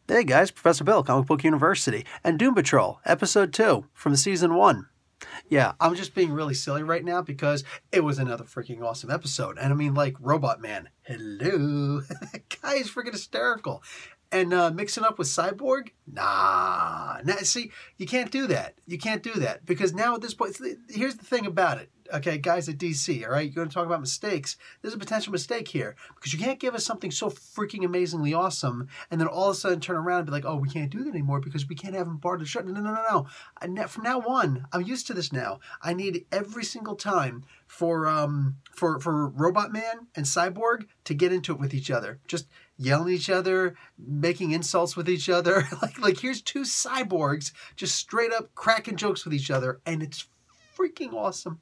Hey guys, Professor Bill, Comic Book University, and Doom Patrol, Episode 2 from Season 1. Yeah, I'm just being really silly right now because it was another freaking awesome episode. And I mean, like, Robot Man. Hello. Guy is freaking hysterical. And mixing up with Cyborg? Nah. See, you can't do that. You can't do that. Because now at this point, here's the thing about it. Okay, guys at DC, all right? You're going to talk about mistakes. There's a potential mistake here. Because you can't give us something so freaking amazingly awesome and then all of a sudden turn around and be like, oh, we can't do that anymore because we can't have him part of the show. No. From now on, I'm used to this now. I need every single time for Robot Man and Cyborg to get into it with each other. Just yelling at each other, making insults with each other. like here's two cyborgs just straight up cracking jokes with each other, and it's freaking awesome.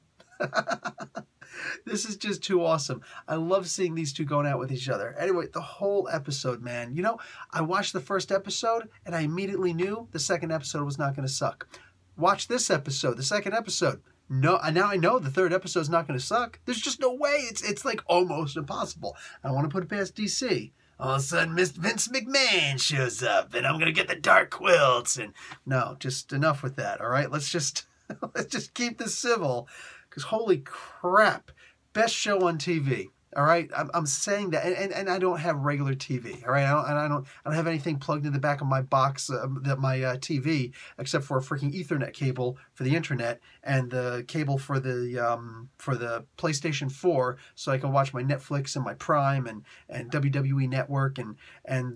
This is just too awesome. I love seeing these two going out with each other. Anyway, the whole episode, man. You know, I watched the first episode, and I immediately knew the second episode was not going to suck. Watch this episode, the second episode. No, now I know the third episode's not going to suck. There's just no way. It's like almost impossible. I don't want to put it past DC. All of a sudden, Mr. Vince McMahon shows up, and I'm going to get the dark quilts. And no, just enough with that, all right? Let's just keep this civil, because holy crap, best show on TV. All right, I'm saying that, and I don't have regular TV. All right, I don't have anything plugged in the back of my box, my TV, except for a freaking Ethernet cable for the internet and the cable for the PlayStation 4, so I can watch my Netflix and my Prime and WWE Network and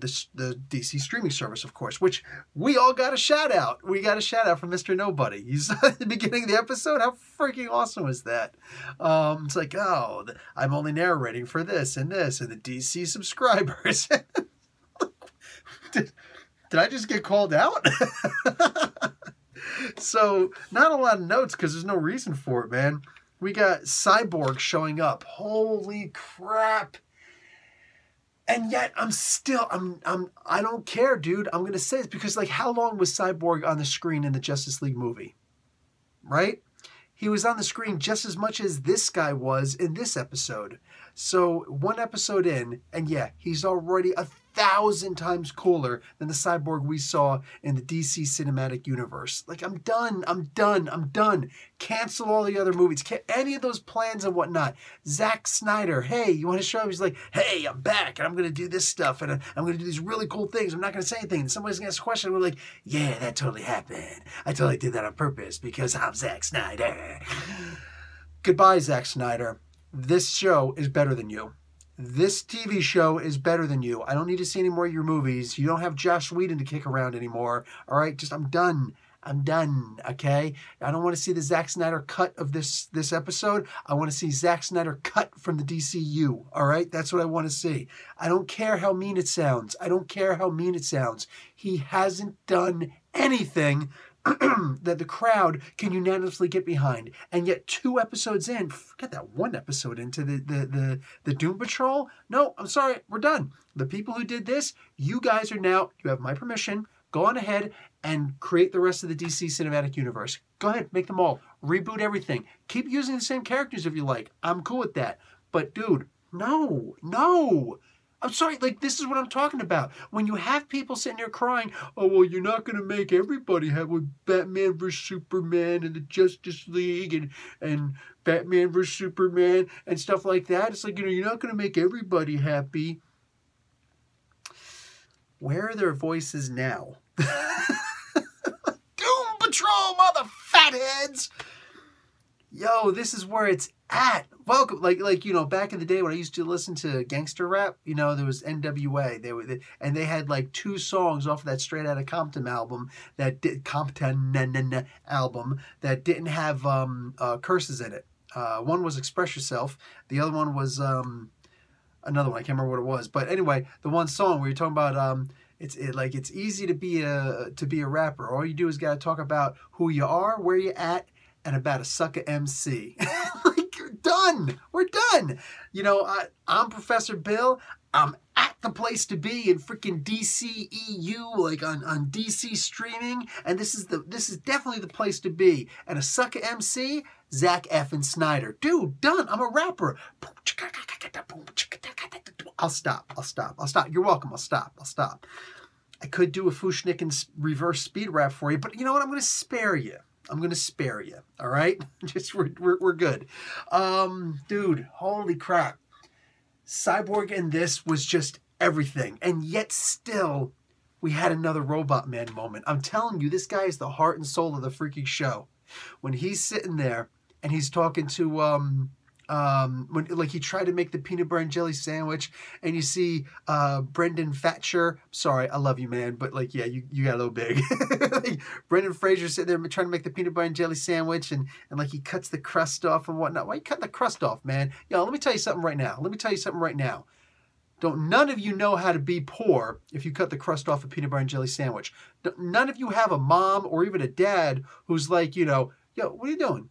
the DC streaming service, of course. Which we all got a shout out. We got a shout out from Mr. Nobody. You saw at the beginning of the episode. How freaking awesome was that? It's like, oh, I'm only narrating for this and the DC subscribers. Did I just get called out? So, not a lot of notes because there's no reason for it, man. We got Cyborg showing up. Holy crap. And yet, I don't care, dude. I'm going to say this because, like, how long was Cyborg on the screen in the Justice League movie? Right? He was on the screen just as much as this guy was in this episode. So one episode in, and yeah, he's already 1,000 times cooler than the Cyborg we saw in the DC cinematic universe. Like, I'm done. Cancel all the other movies. Any of those plans and whatnot. Zack Snyder, hey, you want to show up? He's like, hey, I'm back, and I'm going to do this stuff, and I'm going to do these really cool things. I'm not going to say anything. And somebody's going to ask a question, and we're like, yeah, that totally happened. I totally did that on purpose because I'm Zack Snyder. Goodbye, Zack Snyder. This show is better than you. This TV show is better than you. I don't need to see any more of your movies. You don't have Joss Whedon to kick around anymore. All right, I'm done. I'm done, okay? I don't want to see the Zack Snyder cut of this episode. I want to see Zack Snyder cut from the DCU, all right? That's what I want to see. I don't care how mean it sounds. He hasn't done anything that the crowd can unanimously get behind. And yet 2 episodes in, forget that 1 episode into the Doom Patrol. No, I'm sorry, we're done. The people who did this, you guys are now, you have my permission, go on ahead and create the rest of the DC cinematic universe. Go ahead, make them all. Reboot everything. Keep using the same characters if you like. I'm cool with that. But dude, no. I'm sorry, like, this is what I'm talking about. When you have people sitting there crying, oh, well, you're not going to make everybody have with Batman vs. Superman and the Justice League and Batman vs. Superman and stuff like that. It's like, you're not going to make everybody happy. Where are their voices now? Doom Patrol, mother fatheads! Yo, this is where it's at. Welcome, like back in the day when I used to listen to gangster rap, there was NWA. They had like 2 songs off of that Straight Outta Compton album that didn't have curses in it. One was Express Yourself. The other one was another one. I can't remember what it was. But anyway, the one song where you're talking about it's easy to be a rapper. All you do is gotta talk about who you are, where you at, and about a sucker MC. Like, you're done. We're done. I'm Professor Bill. I'm at the place to be in freaking DCEU, like on DC streaming, and this is definitely the place to be. And a sucker MC, Zack effing Snyder. Dude, done. I'm a rapper. I'll stop. You're welcome. I'll stop. I could do a Fushnik and reverse speed rap for you, but you know what? I'm going to spare you. I'm going to spare you. All right? Just we're good. Dude, holy crap. Cyborg and this was just everything. And yet still, we had another Robot Man moment. I'm telling you, this guy is the heart and soul of the freaking show. When he's sitting there and he's talking to, when like he tried to make the peanut butter and jelly sandwich, and you see Brendan Thatcher. Sorry, I love you, man, but like, yeah, you got a little big. Like, Brendan Fraser sitting there trying to make the peanut butter and jelly sandwich, and like he cuts the crust off and whatnot. Why you cut the crust off, man? Yo, let me tell you something right now. Don't none of you know how to be poor if you cut the crust off a peanut butter and jelly sandwich. None of you have a mom or even a dad who's like, you know, yo, what are you doing?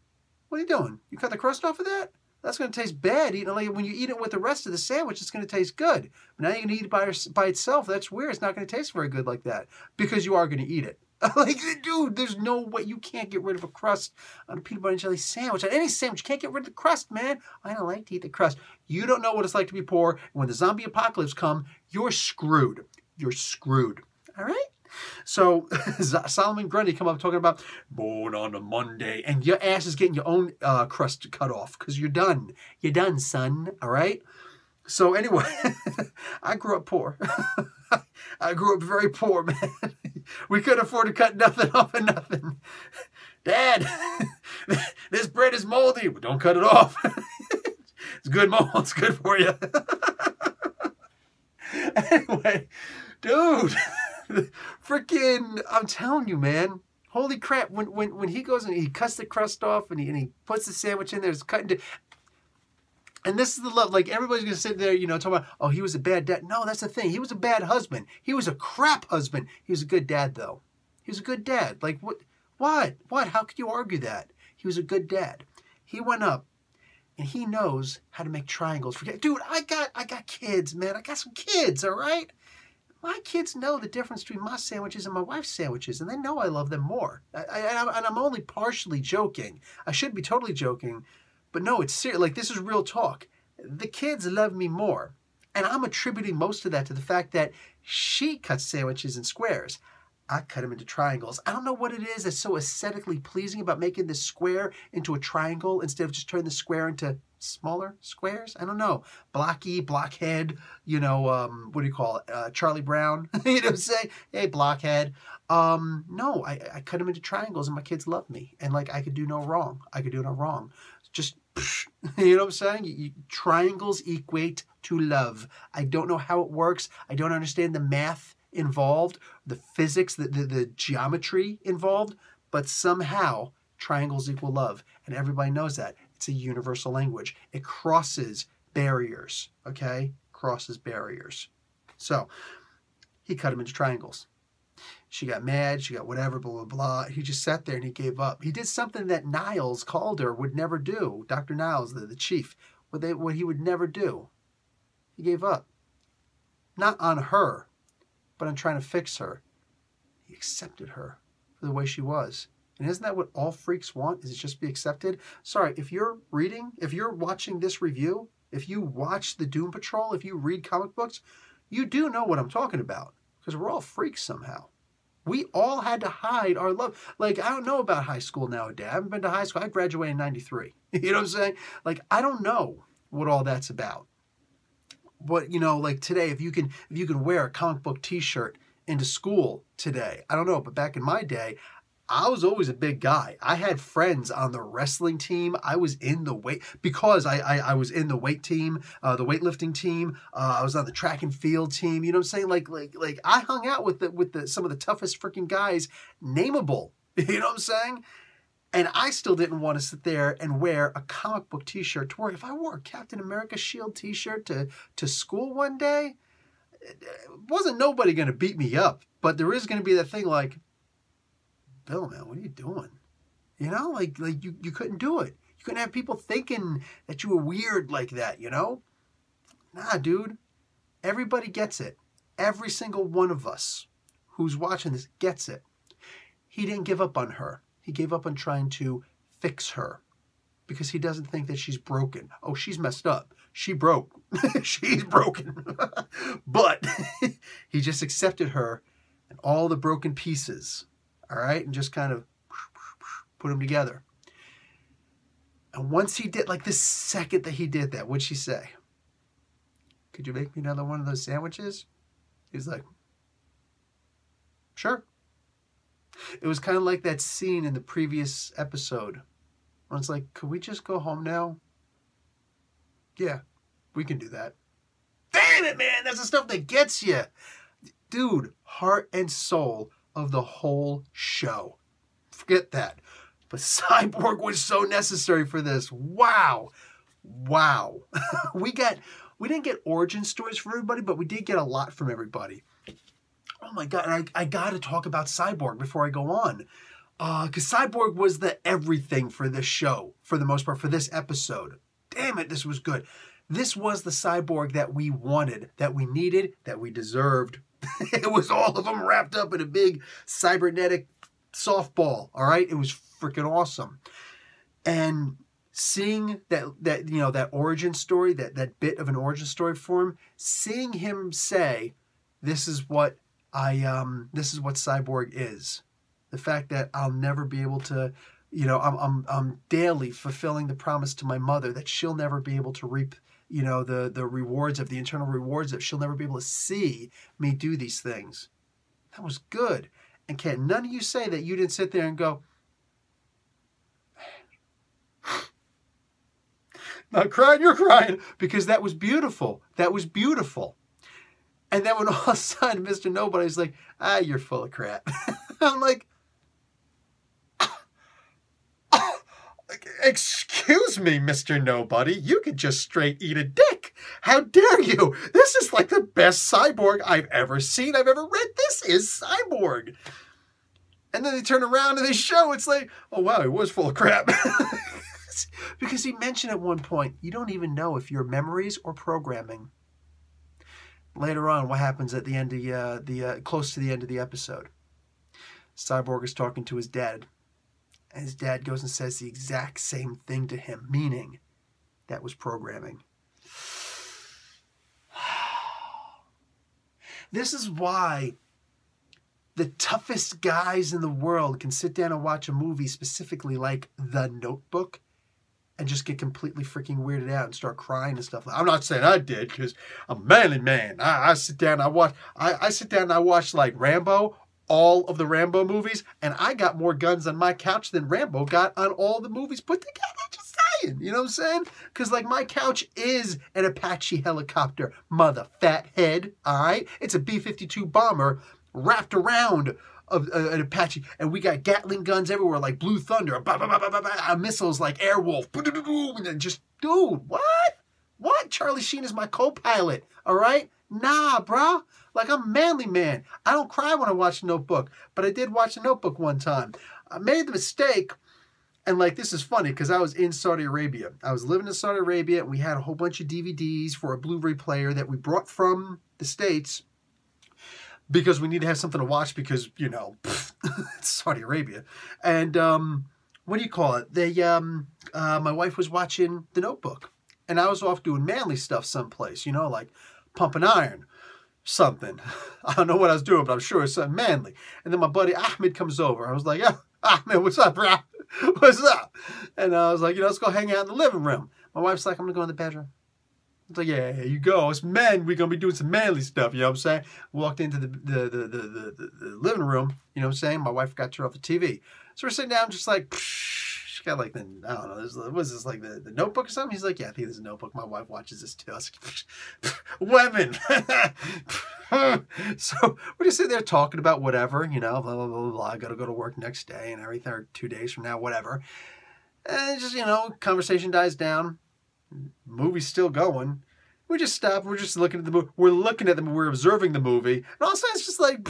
What are you doing? You cut the crust off of that? That's going to taste bad. Like when you eat it with the rest of the sandwich, it's going to taste good. But now you're going to eat it by itself. That's weird. It's not going to taste very good like that because you are going to eat it. Like, dude, there's no way. You can't get rid of a crust on a peanut butter and jelly sandwich. On any sandwich, you can't get rid of the crust, man. I don't like to eat the crust. You don't know what it's like to be poor. And when the zombie apocalypse comes, you're screwed. You're screwed. All right? So Solomon Grundy come up talking about born on a Monday, and your ass is getting your own crust cut off because you're done. You're done, son. All right? So anyway, I grew up poor. I grew up very poor, man. We couldn't afford to cut nothing off of nothing. Dad, this bread is moldy. Well, don't cut it off. It's good mold. It's good for you. Anyway, dude, freaking, I'm telling you, man. Holy crap. When he goes and he cuts the crust off and he puts the sandwich in there, it's cut into... And this is the love. Like, everybody's going to sit there, you know, talking about, oh, he was a bad dad. No, that's the thing. He was a bad husband. He was a crap husband. He was a good dad, though. He was a good dad. Like, what? How could you argue that? He was a good dad. He went up, and he knows how to make triangles. Dude, I got kids, man. I got some kids, all right? My kids know the difference between my sandwiches and my wife's sandwiches, and they know I love them more. And I'm only partially joking. I should be totally joking. But no, it's serious. Like, this is real talk. The kids love me more. And I'm attributing most of that to the fact that she cuts sandwiches in squares. I cut them into triangles. I don't know what it is that's so aesthetically pleasing about making this square into a triangle instead of just turning the square into smaller squares. I don't know. Blocky, blockhead, you know, what do you call it? Charlie Brown. You know what I'm saying? Hey, blockhead. No, I cut them into triangles and my kids love me. And like, I could do no wrong. Just, you know what I'm saying? Triangles equate to love. I don't know how it works. I don't understand the math involved, the physics, the geometry involved, but somehow triangles equal love. And everybody knows that. It's a universal language. It crosses barriers, okay? Crosses barriers. So, he cut them into triangles. She got mad, she got whatever, blah, blah, blah. He just sat there and he gave up. He did something that Niles Calder would never do. Dr. Niles, the chief, what he would never do. He gave up. Not on her, but on trying to fix her. He accepted her for the way she was. And isn't that what all freaks want, is just be accepted? Sorry, if you're watching this review, if you watch the Doom Patrol, if you read comic books, you do know what I'm talking about. Because we're all freaks somehow. We all had to hide our love. Like, I don't know about high school nowadays. I haven't been to high school. I graduated in 93. You know what I'm saying? Like, I don't know what all that's about. But, you know, like today, if you can wear a comic book t-shirt into school today, I don't know. But back in my day, I was always a big guy. I had friends on the wrestling team. I was in the weight, because I was in the weight team, the weightlifting team. I was on the track and field team. You know what I'm saying? Like I hung out with some of the toughest freaking guys nameable. You know what I'm saying? And I still didn't want to sit there and wear a comic book t-shirt to work. If I wore a Captain America Shield t-shirt to school one day, wasn't nobody going to beat me up. But there is going to be that thing like, Bill, man, what are you doing? You know, like you couldn't do it. You couldn't have people thinking that you were weird like that, you know? Nah, dude. Everybody gets it. Every single one of us who's watching this gets it. He didn't give up on her. He gave up on trying to fix her because he doesn't think that she's broken. Oh, she's messed up. She broke. She's broken. But he just accepted her and all the broken pieces, all right, and just kind of put them together. And once he did, like the second that he did that, what'd she say? Could you make me another one of those sandwiches? He's like, sure. It was kind of like that scene in the previous episode. Where it's like, could we just go home now? Yeah, we can do that. Damn it, man. That's the stuff that gets you. Dude, heart and soul of the whole show. Forget that. But Cyborg was so necessary for this. Wow. Wow. We didn't get origin stories for everybody, but we did get a lot from everybody. Oh my God. And I got to talk about Cyborg before I go on. Because Cyborg was the everything for this show, for the most part, for this episode. Damn it, this was good. This was the Cyborg that we wanted, that we needed, that we deserved. It was all of them wrapped up in a big cybernetic softball, all right? It was freaking awesome. And seeing that you know, that origin story, that bit of an origin story for him, seeing him say, this is what Cyborg is. The fact that I'll never be able to, you know, I'm daily fulfilling the promise to my mother that she'll never be able to reap, you know, the rewards of the internal rewards, that she'll never be able to see me do these things. That was good. And can't none of you say that you didn't sit there and go, not crying, you're crying, because that was beautiful. That was beautiful. And then when all of a sudden Mr. Nobody's like, you're full of crap. I'm like, excuse me, Mr. Nobody, you could just straight eat a dick. How dare you? This is like the best Cyborg I've ever seen, I've ever read. This is Cyborg. And then they turn around and they show, it's like, oh wow, he was full of crap. Because he mentioned at one point, you don't even know if you're memories or programming. Later on, what happens at the end of close to the end of the episode? Cyborg is talking to his dad. And his dad goes and says the exact same thing to him, meaning that was programming. This is why the toughest guys in the world can sit down and watch a movie specifically like The Notebook and just get completely freaking weirded out and start crying and stuff. I'm not saying I did, because I'm a manly man. I sit down and I sit down and I watch like Rambo, all of the Rambo movies, and I got more guns on my couch than Rambo got on all the movies put together. Just saying, you know what I'm saying? Because like my couch is an Apache helicopter, mother fat head, all right? It's a B-52 bomber wrapped around an Apache, and we got Gatling guns everywhere, like Blue Thunder, missiles like Airwolf, and then just, dude, what? Charlie Sheen is my co-pilot, all right? Nah, bro. Like, I'm a manly man. I don't cry when I watch The Notebook, but I did watch The Notebook one time. I made the mistake, and like, this is funny, because I was in Saudi Arabia. I was living in Saudi Arabia, and we had a whole bunch of DVDs for a Blu-ray player that we brought from the States, because we need to have something to watch, because, you know, it's Saudi Arabia. And, what do you call it? My wife was watching The Notebook, and I was off doing manly stuff someplace, you know, like pumping iron, something. I don't know what I was doing, but I'm sure it's something manly. And then my buddy Ahmed comes over. I was like, yeah, Ahmed, what's up, bro? What's up? And I was like, you know, let's go hang out in the living room. My wife's like, I'm going to go in the bedroom. I was like, yeah, here you go. It's men. We're going to be doing some manly stuff, you know what I'm saying? Walked into the living room, you know what I'm saying? My wife got turned off the TV. So we're sitting down just like, she got like, I don't know, was this like the Notebook or something? He's like, yeah, I think there's a Notebook. My wife watches this too. I was like, women. So we're just sitting there talking about whatever, you know, blah, blah, blah, blah. I got to go to work next day and everything, or 2 days from now, whatever. And just, you know, conversation dies down. Movie's still going. We just stop. We're just looking at the movie. We're looking at them. We're observing the movie. And all of a sudden, it's just like,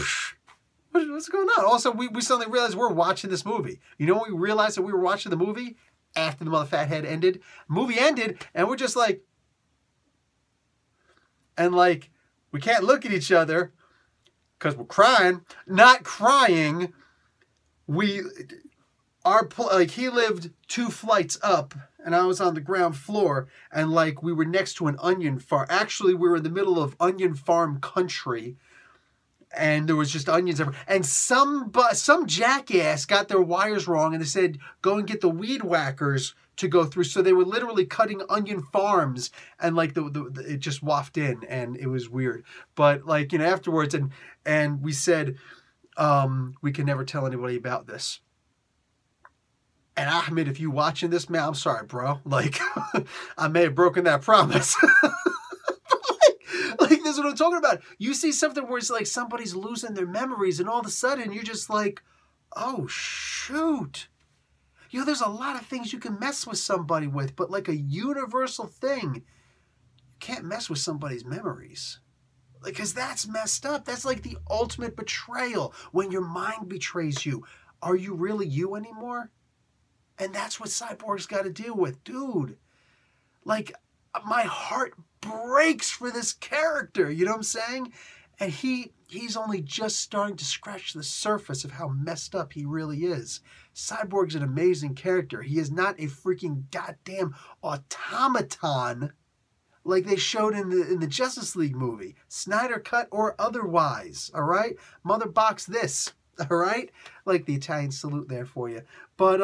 what's going on? Also, we suddenly realized we're watching this movie. You know when we realized that we were watching the movie? After the mother fat head ended. Movie ended, and we're just like, and like, we can't look at each other because we're crying. Not crying. Like, he lived 2 flights up, and I was on the ground floor, and like, we were next to an onion farm. Actually, we were in the middle of onion farm country, And there was just onions everywhere. And some jackass got their wires wrong, and they said, go and get the weed whackers to go through. So they were literally cutting onion farms, and like it just wafted in, and it was weird. But like, you know, afterwards, and we said, we can never tell anybody about this. And Ahmed, if you watching this, man, I'm sorry, bro. Like, I may have broken that promise. Like, this is what I'm talking about. You see something where it's like somebody's losing their memories, and all of a sudden you're just like, oh, shoot. You know, there's a lot of things you can mess with somebody with, but like a universal thing, you can't mess with somebody's memories. Like, because that's messed up. That's like the ultimate betrayal, when your mind betrays you. Are you really you anymore? And that's what Cyborg's got to deal with. Dude, like, my heart breaks for this character, you know what I'm saying? And he's only just starting to scratch the surface of how messed up he really is. Cyborg's an amazing character. He is not a freaking goddamn automaton like they showed in the Justice League movie. Snyder cut or otherwise, all right? Mother box this, all right? Like the Italian salute there for you. But,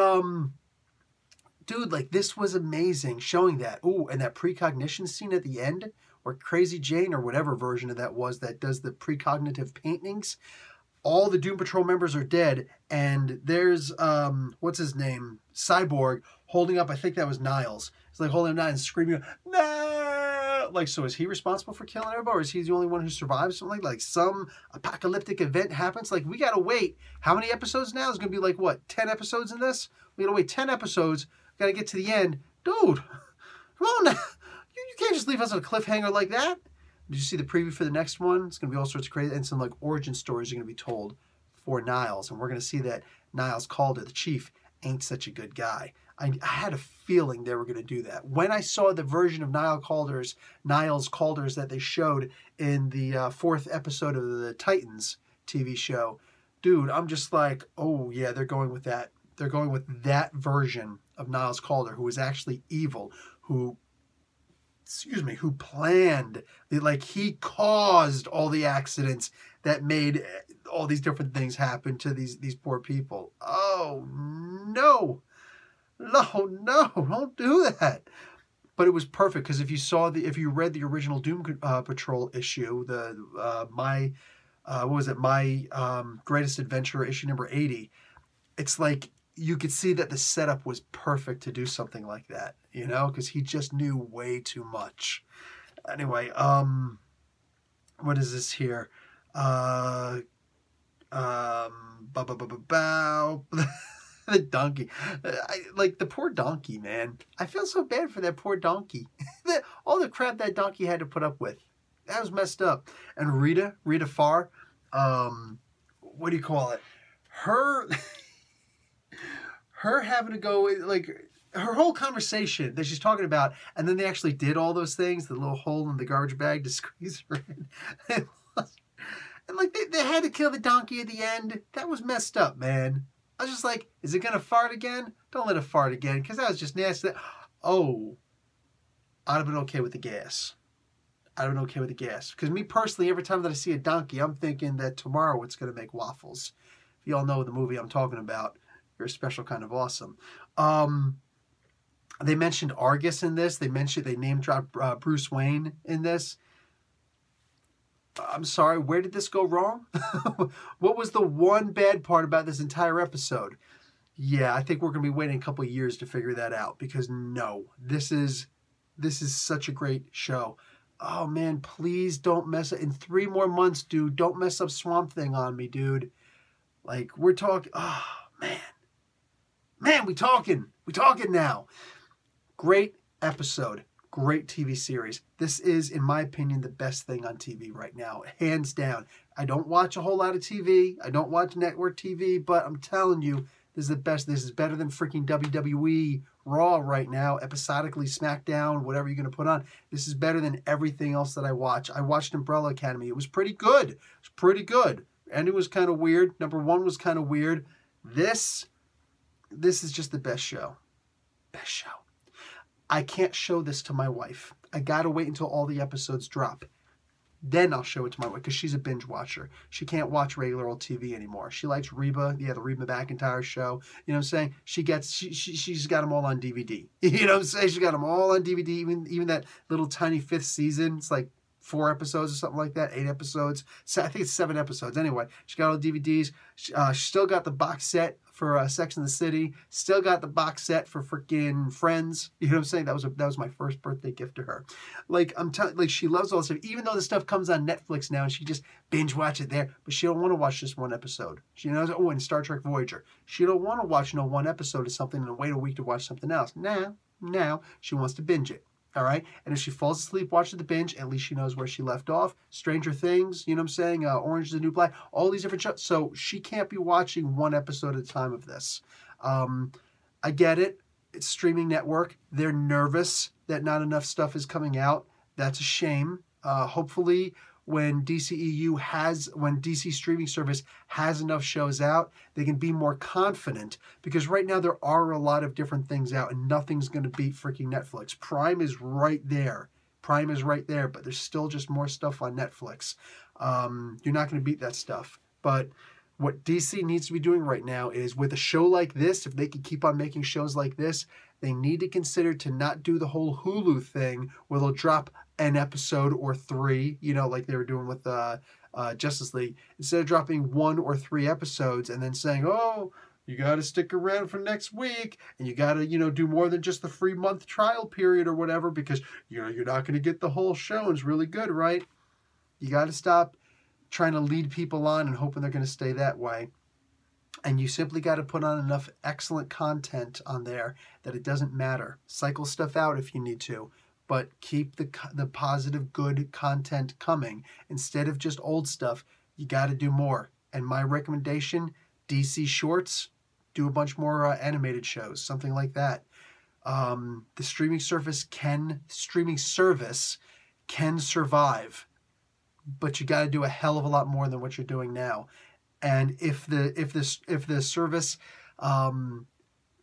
dude, like, this was amazing, showing that. Ooh, and that precognition scene at the end, where Crazy Jane, or whatever version of that was, that does the precognitive paintings, all the Doom Patrol members are dead, and there's, what's his name? Cyborg, holding up, I think that was Niles. He's like holding him down and screaming, no! Like, so is he responsible for killing everybody, or is he the only one who survives? Something like some apocalyptic event happens. Like, we gotta wait. How many episodes now? It's gonna be like, what, 10 episodes in this? We gotta wait 10 episodes. Gotta get to the end. Dude, come on now. You can't just leave us on a cliffhanger like that. Did you see the preview for the next one? It's going to be all sorts of crazy, and some like origin stories are going to be told for Niles. And we're going to see that Niles Calder, the chief, ain't such a good guy. I had a feeling they were going to do that. When I saw the version of Niles Calder's that they showed in the fourth episode of the Titans TV show, dude, I'm just like, oh yeah, they're going with that. They're going with that version of Niles Calder, who was actually evil, who planned, like, he caused all the accidents that made all these different things happen to these poor people. Oh, no, don't do that. But it was perfect, because if you read the original Doom Patrol issue, my Greatest Adventure issue number 80, it's like, you could see that the setup was perfect to do something like that, you know, because he just knew way too much. Anyway, what is this here? The donkey. Like, the poor donkey, man. I feel so bad for that poor donkey. All the crap that donkey had to put up with. That was messed up. And Rita Farr, what do you call it? Her having to go, like, her whole conversation that she's talking about, and then they actually did all those things, the little hole in the garbage bag to squeeze her in. And like, they had to kill the donkey at the end. That was messed up, man. I was just like, is it going to fart again? Don't let it fart again, because that was just nasty. Oh, I'd have been okay with the gas. Because me personally, every time that I see a donkey, I'm thinking that tomorrow it's going to make waffles. If you all know the movie I'm talking about, you're a special kind of awesome. They mentioned Argus in this. They name dropped Bruce Wayne in this. I'm sorry, where did this go wrong? What was the one bad part about this entire episode? Yeah, I think we're going to be waiting a couple of years to figure that out, because no, this is such a great show. Oh man, please don't mess up. In 3 more months, dude, don't mess up Swamp Thing on me, dude. Like, we're talking, oh man. Man, we talking now. Great episode. Great TV series. This is, in my opinion, the best thing on TV right now. Hands down. I don't watch a whole lot of TV. I don't watch network TV, but I'm telling you, this is the best. This is better than freaking WWE Raw right now, episodically SmackDown, whatever you're going to put on. This is better than everything else that I watch. I watched Umbrella Academy. It was pretty good. And it was kind of weird. Number 1 was kind of weird. This is just the best show. I can't show this to my wife. I gotta wait until all the episodes drop. then I'll show it to my wife, because she's a binge watcher. She can't watch regular old TV anymore. She likes Reba, the Reba McEntire show. You know what I'm saying? She's got them all on DVD. You know what I'm saying? She's got them all on DVD, even that little tiny 5th season. It's like 4 episodes or something like that, 8 episodes. So I think it's 7 episodes. Anyway, she got all the DVDs. She still got the box set for Sex and the City. Still got the box set for freaking Friends. You know what I'm saying? That was my first birthday gift to her. Like, I'm telling, like, she loves all this stuff. Even though the stuff comes on Netflix now, and she just binge watch it there, but she don't want to watch just one episode. She knows, oh, and Star Trek Voyager. She don't want to watch one episode of something and wait a week to watch something else. Now she wants to binge it. All right, and if she falls asleep watching the binge, at least she knows where she left off. Stranger Things, you know what I'm saying? Orange is the New Black, all these different shows. So she can't be watching one episode at a time of this. I get it. It's streaming network. They're nervous that not enough stuff is coming out. That's a shame. Hopefully, when DC streaming service has enough shows out, they can be more confident, because right now there are a lot of different things out and nothing's going to beat freaking Netflix. Prime is right there. But there's still just more stuff on Netflix. You're not going to beat that stuff. But what DC needs to be doing right now is, with a show like this, if they could keep on making shows like this, they need to consider to not do the whole Hulu thing where they'll drop an episode or 3, you know, like they were doing with Justice League. Instead of dropping 1 or 3 episodes and then saying, oh, you got to stick around for next week, and you got to, you know, do more than just the free month trial period or whatever, because, you know, you're not going to get the whole show. It's really good, right? You got to stop trying to lead people on and hoping they're going to stay that way. And you simply got to put on enough excellent content on there that it doesn't matter. Cycle stuff out if you need to, but keep the positive, good content coming. Instead of just old stuff, you got to do more. And my recommendation, DC Shorts, do a bunch more animated shows, something like that. The streaming service can survive, but you got to do a hell of a lot more than what you're doing now. And if the service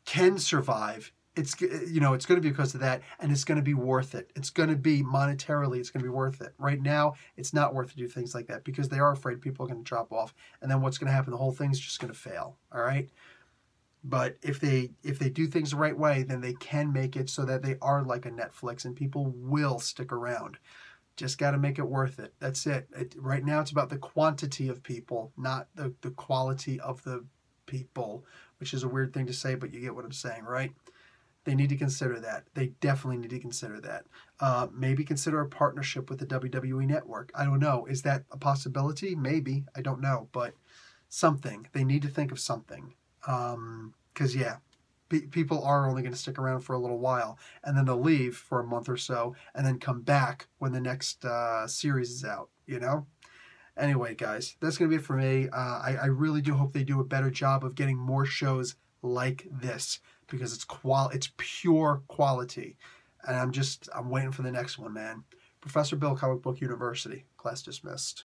can survive, it's going to be because of that, and it's going to be worth it. It's going to be monetarily, it's going to be worth it. Right now, it's not worth to do things like that because they are afraid people are going to drop off, and then what's going to happen? The whole thing's just going to fail. All right. But if they do things the right way, then they can make it so that they are like a Netflix, and people will stick around. Just got to make it worth it. That's it. Right now, it's about the quantity of people, not the quality of the people, which is a weird thing to say, but you get what I'm saying, right? They need to consider that. They definitely need to consider that. Maybe consider a partnership with the WWE Network. I don't know. Is that a possibility? Maybe. I don't know. But something. They need to think of something. Because, yeah. People are only going to stick around for a little while, and then they'll leave for a month or so and then come back when the next series is out, you know? Anyway, guys, that's going to be it for me. I really do hope they do a better job of getting more shows like this, because it's pure quality. And I'm waiting for the next one, man. Professor Bill, Comic Book University. Class dismissed.